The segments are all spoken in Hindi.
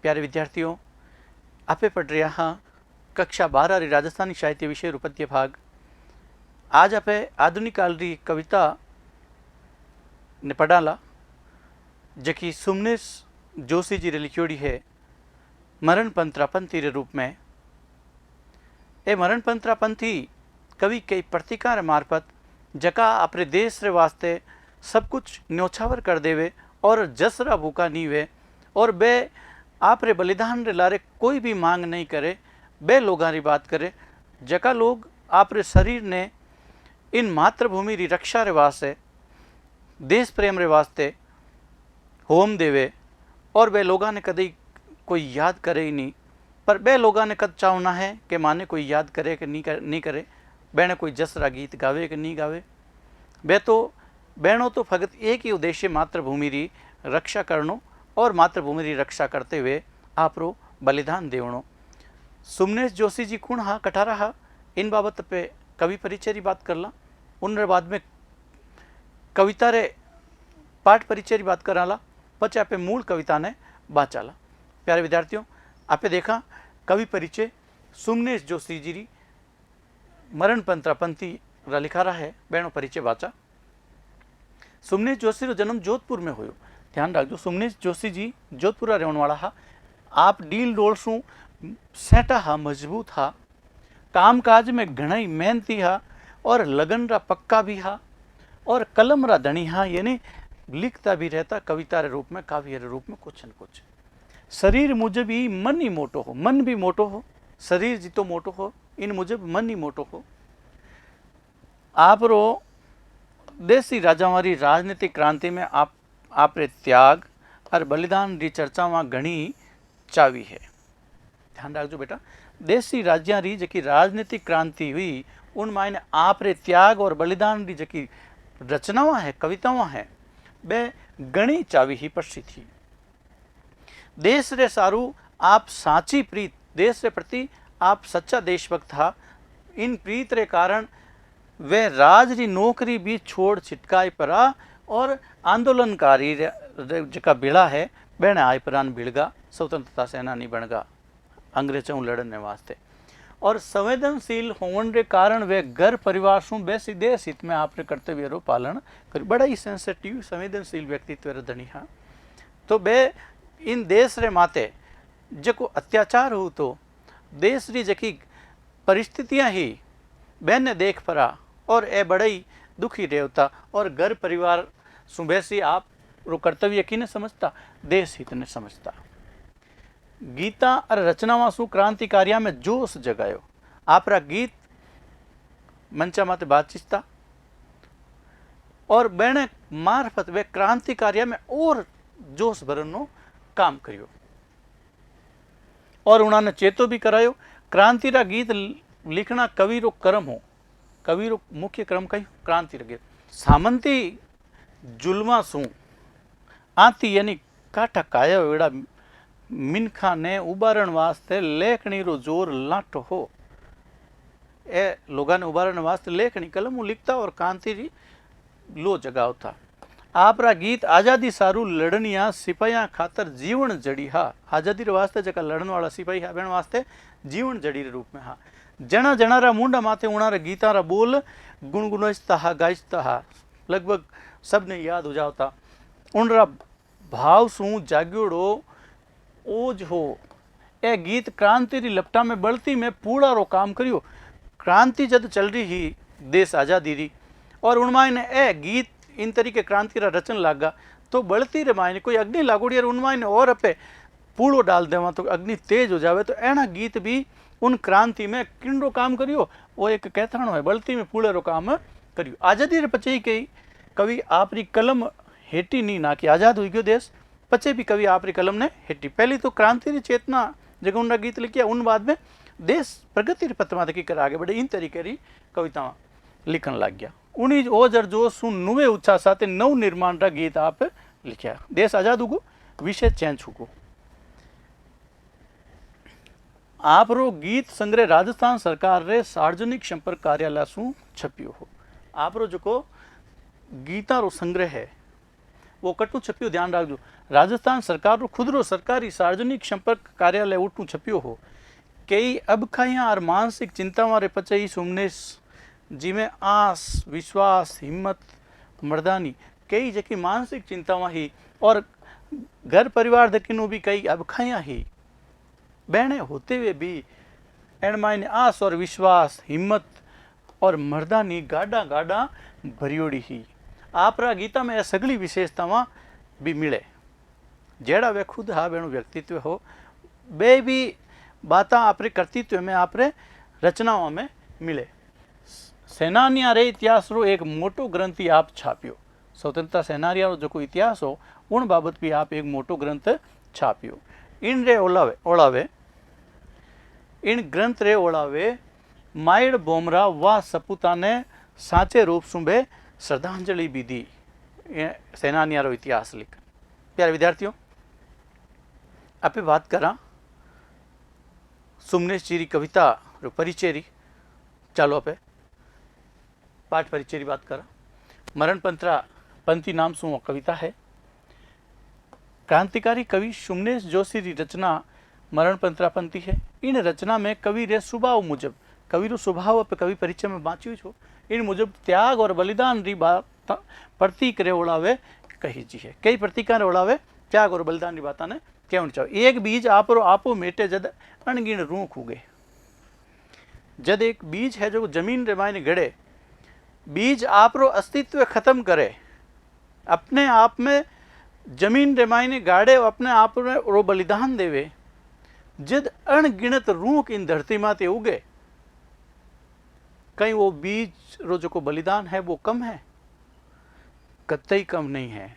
प्यारे विद्यार्थियों, आपे पढ़ रहा हाँ कक्षा 12 री राजस्थानी साहित्य विषय रू पद्य भाग। आज आपे आधुनिक काल री कविता ने पढ़ाला जकी सुमनेश जोशी जी रे लिखियोड़ी है मरण पंथी रे रूप में। ए मरण पंथी कवि कई प्रतिकार मार्फत जका अपने देश रे वास्ते सब कुछ न्योछावर कर देवे और जसरा भूखा नहीं वे और बे आपरे बलिदान रे लारे कोई भी मांग नहीं करे। बे लोगां री बात करे जका लोग आपरे शरीर ने इन मातृभूमि री रक्षा रे वास्ते देश प्रेम रे वास्ते होम देवे और बे लोगां ने कदी कोई याद करे ही नहीं। पर बे लोगां ने कद चाहना है कि माने कोई याद करे कि नहीं करे। बेने कोई जसरा गीत गावे कि नहीं गावे। बहनों तो फकत एक ही उद्देश्य मातृभूमि री रक्षा करनो और मातृभूमि री रक्षा करते हुए आपरो बलिदान देवणो। सुमनेश जोशी जी कौन हा कठारा हा इन बाबत पे कवि परिचय री बात करला। उन बाद में कविता रे पाठ परिचय री बात कराला। पचे आपे मूल कविता ने बाचाला। प्यारे विद्यार्थियों, आपे देखा कवि परिचय सुमनेश जोशी जी री मरण पंथी रा लिखा रहा है। बहनों परिचय बाचा। सुमनेश जोशी रो जन्म जोधपुर में हुयो। ध्यान रखो, सुमनेश जोशी जी जोधपुर रहने वाला हा। आप डील डोल शू सेटा हा, मजबूत हा, काम काज में घना मेहनती हा और लगन रा पक्का भी हा और कलम रा धनी हा। यानी लिखता भी रहता कविता रे रूप में, काव्य रे रूप में कुछ न कुछ। शरीर मुजब ही मन ही मोटो हो, मन भी मोटो हो, शरीर जितो मोटो हो इन मुजब मन ही मोटो हो। आप रो देसी राजावारी राजनीतिक क्रांति में आपरे त्याग और बलिदान री चर्चा में घनी चावी है। ध्यान रखो बेटा, देसी राज्या री जकी राजनीतिक क्रांति हुई उन मायने आपरे त्याग और बलिदान री जकी रचनावां है, कवितावां है, बे घनी चावी ही प्रसिद्ध थी। देश रे सारू आप साची प्रीत, देश रे प्रति आप सच्चा देशभक्त था। इन प्रीत रे कारण वे राज री नौकरी भी छोड़ छिटकाई परा और आंदोलनकारी जका बिड़ा है बेने आय परान बिड़गा, स्वतंत्रता सेनानी बनगा अंग्रेजों लड़ने वास्ते। और संवेदनशील होने के कारण वे घर परिवार सु बेसी देश हित में आपने कर्तव्य रो पालन कर। बड़ा ही सेंसिटिव संवेदनशील व्यक्तित्व रे धनी हा। तो बे इन देश रे माते जको अत्याचार हो तो देश री जकी परिस्थितियां ही बहने देख परा और ए बड़ई दुखी रेवता और घर परिवार सुबेसी आप रो कर्तव्य की ने समझता, देश हित ने समझता। गीता और रचनावां सु क्रांतिकारिया में जोश जगायो। आपरा गीत मंचा माते बातचीता और बेने मार्फत वे क्रांतिकारिया में और जोश भरनो काम करियो और उन्होंने चेतो भी करायो। क्रांति रा गीत लिखना कवि रो कर्म हो। कवि रो मुख्य क्रम कई क्रांति गीत। सामंती जुल्मा सु आती यानी काटा काया वेड़ा मिनखा ने उबारण वास्ते लेखनी रो जोर लाटो हो। ए लोगा ने उबारण वास्ते लेखनी कलम लिखता और क्रांति री लो जगाव था। आपरा गीत आजादी सारू लड़निया सिपाहिया खातर जीवन जड़ी हा। आजादी रे वास्ते जका लड़न वाला सिपाही हा बेन वास्ते जीवन जड़ी रे रूप में हा। जना जना रा मुंडा माथे उना रा गीता रा बोल गुणगुणजता हा, गाजता हा, लगभग सबने याद हो जाता। उनरा भाव सु जाग्योड़ो ओज हो। ए गीत क्रांति री लपटा में बढ़ती में पूरा रो काम करियो। क्रांति जद चल रही ही देश आजादी री और उन मायने ए गीत इन तरीके क्रांति रा रचन लागा तो बढ़ती रे मायने कोई अग्नि लागोड़ी उन मायने और अपे पूड़ो डाल देवा तो अग्नि तेज हो जावे। तो एना गीत भी उन क्रांति में किंडो काम करियो। वो एक कहथाणो है बढ़ती में पूरे रो काम करियो। आजादी रे पचे कई कवि आपरी कलम हेटी नहीं ना कि आजाद हो गयो देश, पचे भी कवि आपरी कलम ने हेटी। पहली तो क्रांति री चेतना जगह उनका गीत लिखिया, उन बाद में देश प्रगति री पथमा देखी कर आगे बढ़े इन तरीके री कविता लिखन लग गया। उन्हीं ओज और जोश सु नुवे उत्साह साथे नव निर्माण रा गीत आप लिखिया। देश आजाद हुगो, विषय चेंज हुगो। आप रो गीत संग्रह राजस्थान सरकार रे सार्वजनिक संपर्क कार्यालय सु छपियो हो। आप रो जो गीता रो संग्रह है वो कटू छपियो ध्यान रखो। राजस्थान सरकार रो खुद रो सरकारी सार्वजनिक संपर्क कार्यालय उठू छपियो हो। कई अबखाइयां और मानसिक चिंता मारे पचई सुमनेश जी में आस विश्वास हिम्मत मर्दानी कई जकी मानसिक चिंतावां ही और घर परिवार दकिनो भी कई अबखाइयां ही बहने होते हुए भी एण मायने आस और विश्वास हिम्मत और मर्दानी गाडा गाडा भरियोड़ी ही। आपरा गीता में सगली विशेषतावां भी मिले जेड़ा वे खुद हा बेणु व्यक्तित्व हो बे भी बाता आपरे कर्तृत्व में आपरे रचनाओं में मिले। सेनानिया रे इतिहास रो एक मोटो ग्रंथी आप छाप्यो। स्वतंत्रता सेनानिया रो जो कोई इतिहास हो उन बाबत भी आप एक मोटो ग्रंथ छाप्यो। इन रे ओलावे इन ग्रंथ रे ओलावे माइड बोमरा वा सपूता ने साचे रूप सुबे श्रद्धांजलि भी दी। सेनानिया रो इतिहास लिख। प्यारे विद्यार्थियों, आप बात करा सुमनेश जी री कविता रो परिचय री। चालो आप पाठ परिचय री बात करा। मरण पंथी नाम सु वो कविता है। क्रांतिकारी कवि सुमनेश जोशी री रचना मरण पंथी है। इन रचना में कवि रे स्वभाव मुजब कवि रो स्वभाव पे कवि परिचय में बाँच्यू छो। इन मुजब त्याग और बलिदान री बात प्रतीक रे ओढ़ावे कही जी है। कई प्रतीका रे ओढ़ावे त्याग और बलिदान री बात ने कहना चाहिए। एक बीज आपरो आपो मेटे जद अणगिण रूख उगे। जद एक बीज है जो जमीन रे मायने गड़े, बीज आपरो अस्तित्व खत्म करे, अपने आप में जमीन रे मायने गाड़े, अपने आप में रो बलिदान देवे, जद अणगिणत रूख इन धरती माते उगे। कहीं वो बीज रो जो को बलिदान है वो कम है? कतई कम नहीं है।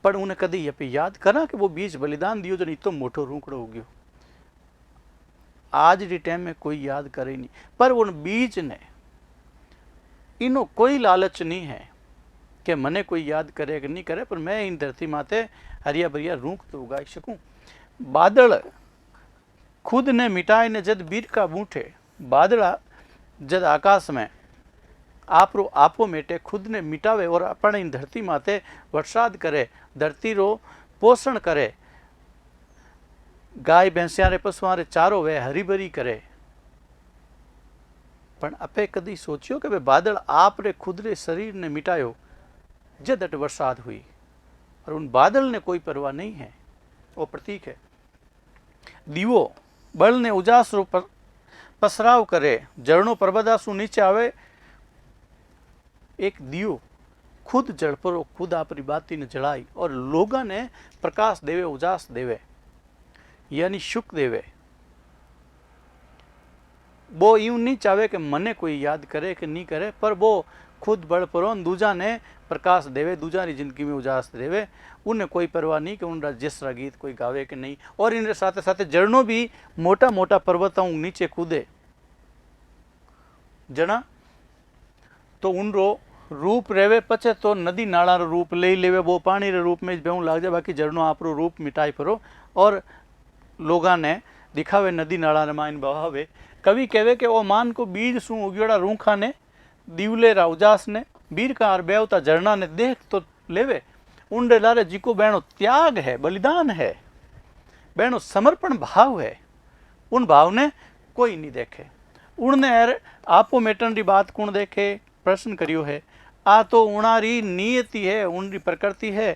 पर उन्हें कदी ये पे याद करा कि वो बीज बलिदान दियो जो नहीं तो मोटो रूखड़ो उग्यो। आज री टाइम में कोई याद करे नहीं। पर उन बीज ने इनो कोई लालच नहीं है कि मने कोई याद करे कि नहीं करे, पर मैं इन धरती माते हरिया भरिया रूख तो उगा सकूं। बादल खुद ने मिटाए ने जद बीर का बूठे, बादला जद आकाश में आपरो आपो मेटे खुद ने मिटावे और अपने इन धरती माते वर्षाद करे, धरती रो पोषण करे, गाय भैंसिया रे पशुआ रे चारो वे हरी भरी करे। पण अपे कदी सोचियो कि वे बादल आप रे खुद रे शरीर ने मिटायो जद अट वर्षाद हुई, और उन बादल ने कोई परवाह नहीं है। वो प्रतीक है। दीवो बल ने उजास रो पसराव करे, जड़नो पर्वदासु नीचे आवे। एक दियो खुद जड़ पर खुद आपरी बाती ने जड़ाई और लोगा ने प्रकाश देवे, उजास देवे, यानी सुख देवे। वो यूं नहीं चाहे कि मने कोई याद करे कि नहीं करे, पर वो खुद बड़ परो दूजा ने प्रकाश देवे, दूजा री जिंदगी में उजास देवे। उन्हें कोई परवाह नहीं कि उनका जिसरा गीत कोई गावे कि नहीं। और इन साथे साथे जड़नो भी मोटा मोटा पर्वतों नीचे कूदे जना तो उनरो रूप रेवे, पचे तो नदी नाला रो रूप ले लेवे, वो पानी रे रूप में बेहू लाग जाए। बाकी जड़नो आपरो रूप मिटाई फरो और लोगा ने दिखावे नदी नाला ने माइन बहावे। कवि कहवे कि ओ मान को बीज सु उगड़ा रूखा ने दीवले रा उजास ने बीर का और बेवता झरना ने देख तो लेवे। उनडे लारे जिको बहनो त्याग है, बलिदान है, बहनो समर्पण भाव है, उन भाव ने कोई नहीं देखे। उनने आपो मेटन री बात कौन देखे? प्रश्न करियो है। आ तो उणारी नियति है, उनरी प्रकृति है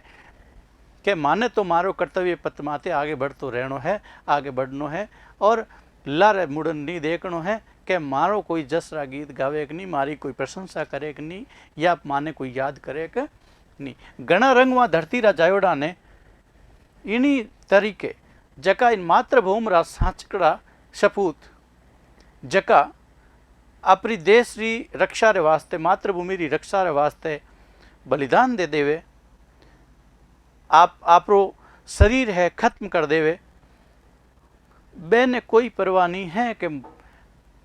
कि माने तो मारो कर्तव्य पथ माते आगे बढ़तो रहनो है, आगे बढ़नो है और लारे मुड़न नहीं देखनो है कि मारो कोई जसरा गीत गावे कि नहीं, मारी कोई प्रशंसा करे कि नहीं, या माने कोई याद करे कि नहीं। घना रंगवा धरती रा जायोड़ा ने इन्हीं तरीके जका इन मातृभूमि रा सांचकड़ा सपूत जका अपनी देश री रक्षा रे वास्ते, मातृभूमि री रक्षा रे वास्ते बलिदान दे देवे, आपरो शरीर है खत्म कर देवे। बेने कोई परवाह नहीं है कि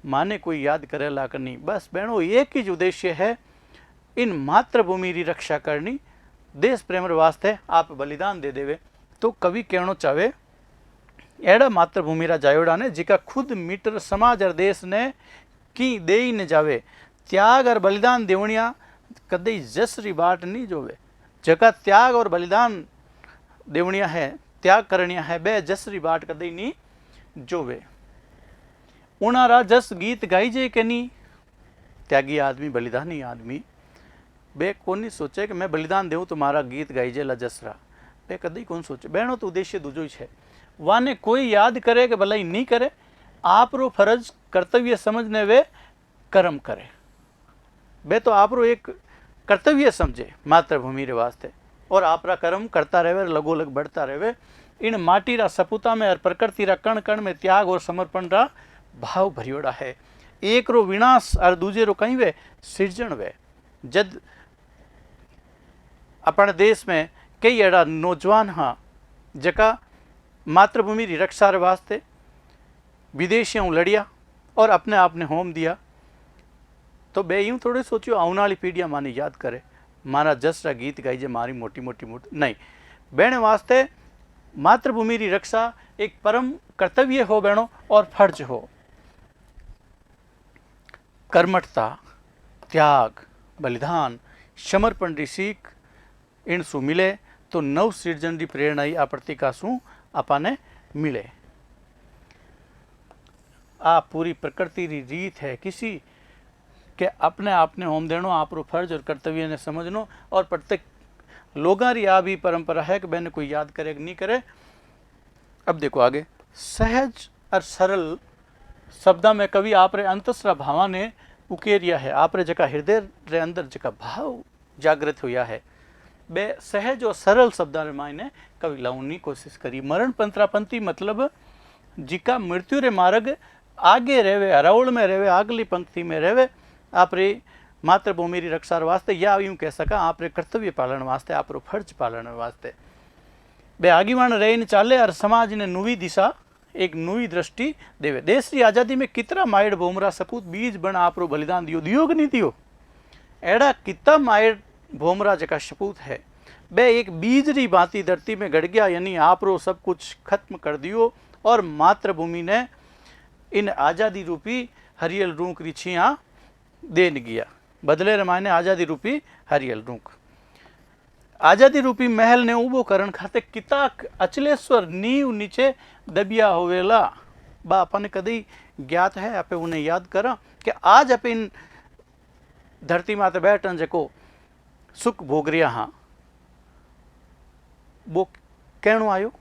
माने कोई याद करेला कि नहीं। बस बहनों एक ही उद्देश्य है, इन मातृभूमि री रक्षा करनी, देश प्रेम वास्ते आप बलिदान दे देवे। तो कवि कहना चाहे एड़ा मातृभूमि रा जायोड़ा ने जिका खुद मीटर समाज और देश ने की दे न जावे, त्याग और बलिदान देवणिया कदई जसरी बाट नहीं जोवे। जका त्याग और बलिदान देवणिया है, त्याग करनिया है, बे जसरी बाट कदई नी जोवे। उनारा जस गीत गाई जे के नी, त्यागी आदमी बलिदानी आदमी बे कोनी सोचे कि मैं बलिदान देऊँ तो मारा गीत गाई जे ला जसरा, बे कदी कौन सोचे। बहनों तो उद्देश्य दूजो ही है, वाने कोई याद करे कि भलाई नहीं करे, आप रो फर्ज कर्तव्य समझने वे कर्म करे। बे तो आप रो एक कर्तव्य समझे मातृभूमि रे वास्ते, और आप रा कर्म करता रहे, लगोलग बढ़ता रहे। इन माटी रा सपूता में और प्रकृति रा कण कण में त्याग और समर्पण रा भाव भरियोड़ा है। एक रो विनाश और दूजे रो कहीं वे सृजन वे। जद अपने देश में कई एड़ा नौजवान हाँ जका मातृभूमि री रक्षा रे वास्ते विदेशियों लड़िया और अपने आप ने होम दिया, तो बे यूं थोड़े सोचियो आने वाली पीढ़ियां माने याद करे मारा जसरा गीत गाई जे मारी मोटी मोटी नहीं। बहने वास्ते मातृभूमि री रक्षा एक परम कर्तव्य हो बहनों और फर्ज हो। कर्मठता, त्याग, बलिदान, समर्पण री सीख इन सु मिले तो नव सृजन री प्रेरणा ही आ प्रतिका सु आपाने मिले। आ पूरी प्रकृति री रीत है किसी के अपने आपने होम देनो, आप रो फर्ज और कर्तव्य ने समझनो, और प्रत्येक लोगों री आ भी परंपरा है कि बहन कोई याद करे कि नहीं करे। अब देखो आगे, सहज और सरल शब्दा में कवि आप रे अंतसरा भावा ने उकेरिया है। आप रे जका हृदय रे अंदर जका भाव जागृत हुआ है, बे सहज और सरल शब्दा रे मायने कवि लाउनी कोशिश करी। मरण पंतरापंथी मतलब जिका मृत्यु रे मार्ग आगे रहवे, अरावल में रहवे, आगली पंक्ति में रहवे, आप रे मातृभूमि री रक्षा वास्ते, या यूं कह सका आप रे कर्तव्य पालन वास्ते, आप रो फर्ज पालन वास्ते बे आगीवान रहीने चाले और समाज ने नुवी दिशा, एक नुवी दृष्टि देवे। देश की आज़ादी में कितना मायड़ भोमरा सपूत बीज बन आप रो बलिदान दियो, दियो कि नहीं दियो। एड़ा कितना मायड़ भोमरा जका सपूत है, बे एक बीज री बाती धरती में गड़ गया, यानी आप रो सब कुछ खत्म कर दियो, और मातृभूमि ने इन आज़ादी रूपी हरियल रूख री छिया देन गया। बदले रमाने आज़ादी रूपी हरियल रूख, आज़ादी रूपी महल ने उबो करण खाते किता अचलेश्वर नींव नीचे दबिया होवेला, बा अपन कदी ज्ञात है। आपे उन्हें याद करा कि आज आप इन धरती माते बैठन जको सुख भोग रिया हाँ, वो कहणो आयो,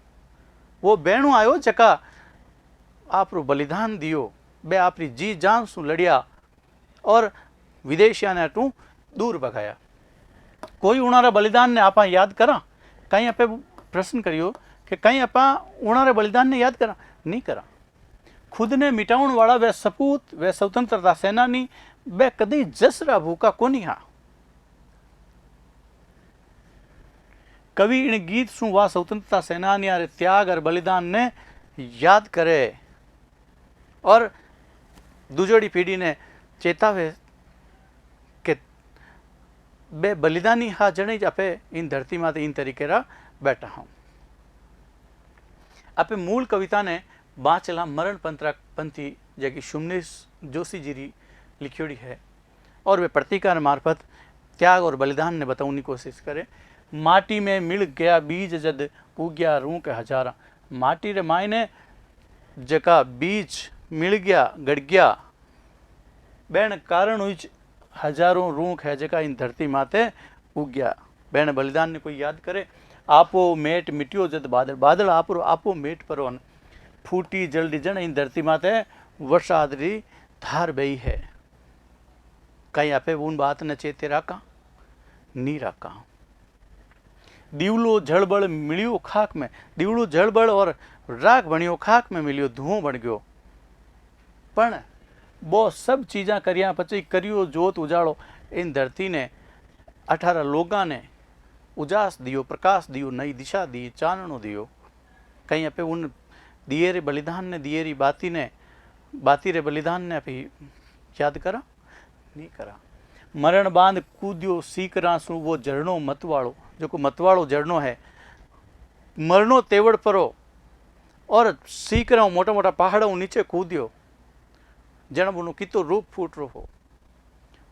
वो बहणो आयो जका आप रो बलिदान दियो, बे आपरी जी जान सु लड़िया और विदेशिया ने अटू दूर भगाया। कोई उनारा बलिदान ने आपा याद करा, कहीं आपे प्रश्न करियो कि कहीं आपा उनारे बलिदान ने याद करा, नहीं करा। खुद ने मिटाउन वाला वह सपूत, वह स्वतंत्रता सेनानी, वह कदी जसरा भूखा कोनी हा। कवि इन गीत सु वह स्वतंत्रता सेनानी रे त्याग और बलिदान ने याद करे, और दूजोड़ी पीढ़ी ने चेतावे कि बे बलिदानी हा जने आपे इन धरती माते इन तरीके रा बैठा हूं। आपे मूल कविता ने बाचला मरण पंथी जगी सुमनेश जोशी जी री लिखियोड़ी है, और वे प्रतिकार मार्फत त्याग और बलिदान ने बताने की कोशिश करे। माटी में मिल गया बीज जद उग्या रूख हजारा, माटी रे मायने जका बीज मिल गया गड़ गया, बैन कारण हुई हजारों रूख है जका इन धरती माते उग्या। बैन बलिदान ने कोई याद करे, आपो मेट मिट्यो जद बादल, बादल आपो मेट पर फूटी जल्दी जन इन धरती माते वर्षा आदरी धार बही है। कहीं आपे उन बात न चेते राका नहीं राका। दीवलो जड़बड़ मिलियो खाक में, दीवलो जड़बड़ और राख बनियो खाक में मिलियो, धुओं बन गयो, पण वो सब चीज़ा करिया पची करियो जोत उजाड़ो। इन धरती ने 18 लोगा ने उजास दियो, प्रकाश दियो, नई दिशा दी, चाननो दियो। कहीं आपे उन दिए रे बलिदान ने, दिए री बाती रे बलिदान ने अभी याद करा नहीं करा। मरण बांध कूद्यो सीकरा सु वो झरनो मतवाड़ो, जो को मतवाड़ो झरनो है, मरनो तेवड़ परो और सीकरा मोटा मोटा पहाड़ों नीचे कूद्यो, जन उन्हों कितो रूप फूट रो हो,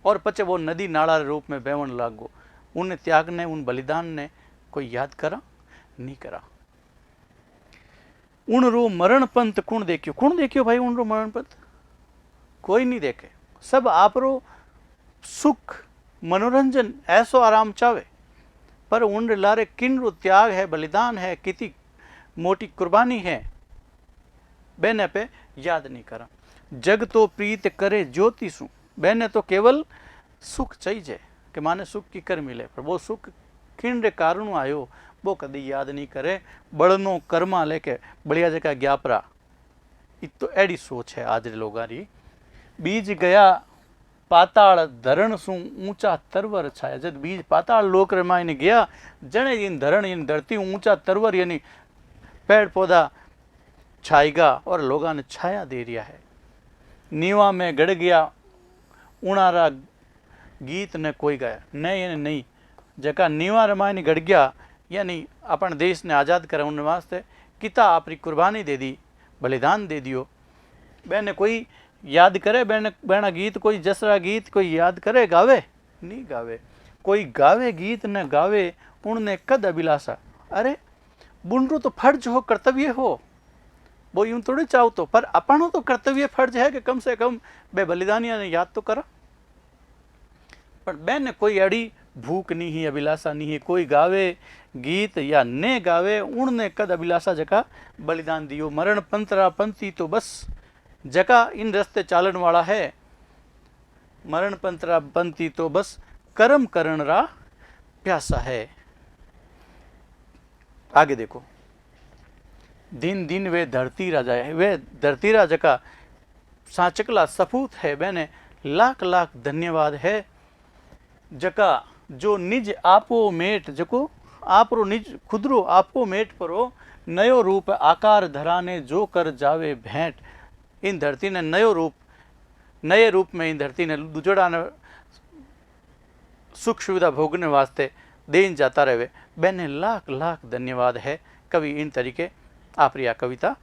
और पचे वो नदी नाला रूप में बेवन लागो। उन त्याग ने, उन बलिदान ने कोई याद करा नहीं करा। उन रो मरण पंथ कौन देखियो भाई, उन रो मरण पंथ कोई नहीं देखे। सब आप रो सुख मनोरंजन ऐसो आराम चावे, पर उन लारे किन रो त्याग है, बलिदान है, कितनी मोटी कुर्बानी है, बेने पे याद नहीं करा। जग तो प्रीत करे ज्योति सु, बेने तो केवल सुख चाहिए कि माने सुख की कर मिले, पर वो सुख किन रे कारण आयो वो कभी याद नहीं करे। बड़नो कर्मा लेके बढ़िया जगह ग्यापरा, तो एडी सोच है आज लोगों की। बीज गया पाताल धरण सु ऊंचा तरवर छाया, जब बीज पाताल लोक रे ने गया, जने इन धरण इन धरती ऊंचा तरवर यानी पेड़ पौधा छाएगा और लोगों ने छाया दे रिया है। नीवा में गड़ गया उणारा गीत ने कोई गाया, नहीं यानी नहीं जका नीवा रमायण गड़ गया, यानी अपन देश ने आज़ाद करा उन वास्ते किता अपनी कुर्बानी दे दी, बलिदान दे दियो। बेने कोई याद करे, बेना गीत कोई जसरा गीत कोई याद करे, गावे नहीं गावे। कोई गावे गीत न गावे उनने कद अभिलाषा, अरे बुनरू तो फर्ज हो, कर्तव्य हो, वो यूं थोड़ी चाहो तो, पर अपनो तो कर्तव्य फर्ज है कि कम से कम बे बलिदानिया ने याद तो करा। पर बेन कोई अड़ी भूख नहीं है, अभिलाषा नहीं है, कोई गावे गीत या ने गावे उनने कद अभिलाषा जका बलिदान दियो। मरण पंतरा पंथी तो बस जका इन रस्ते चालन वाला है, मरण पंतरा पंथी तो बस कर्म करण रा प्यासा है। आगे देखो, दिन दिन वे धरती राजा है, वे धरती राजा का साचकला सपूत है, बेने लाख लाख धन्यवाद है। जका जो निज आपो मेट, जको आप रो निज खुदरो आपो मेट परो नयो रूप आकार धराने जो कर जावे भेंट। इन धरती ने नयो रूप, नए रूप में इन धरती ने दुजड़ा ने सुख सुविधा भोगने वास्ते देन जाता रहे, बेने लाख लाख धन्यवाद है। कवि इन तरीके आप्रिया कविता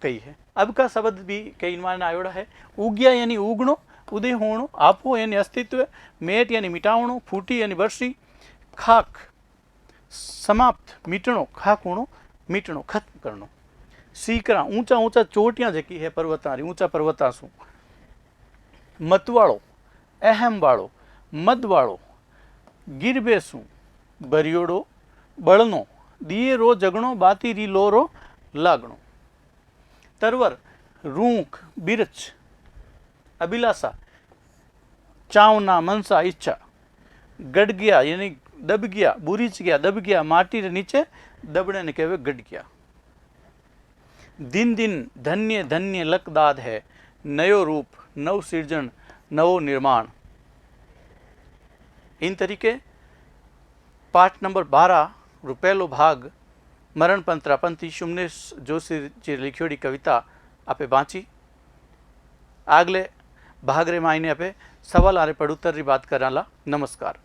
कही है। अब का शब्द भी कई मायने आयोड़ा है। उग्या यानी उगणो, उदय होणो, आपो यानी अस्तित्व, मेट यानी मिटावणो, फूटी यानी वर्षी, खाक समाप्त मिटणो, खाक होणो मिटणो खत्म करनो। सीकरा ऊंचा ऊंचा चोटियां जकी है पर्वतां री, ऊंचा पर्वतां सु। मतवाड़ो अहम वाड़ो, मद वाड़ो, गिरबे सु बरियोड़ो, बळनो दिए रो जगणो, बाती री लोरो लागणो। तरवर रूख बिरच अभिलाषा, चावना मनसा इच्छा, गड़ गया यानी दब गया, बुरीच गया दब गया, माटी रे नीचे दबने ने कहवे गड़ गया। दिन दिन धन्य धन्य लकदाद है, नयो रूप नव सृजन नवो निर्माण। इन तरीके पाठ नंबर 12 रो पहलो भाग मरण पंतरा पंथी सुमनेश जोशी जी लिखियोड़ी कविता आपे बाँची। आगले भाग रे मायने आपे सवाल आरे पड़ उत्तर री बात कराला। नमस्कार।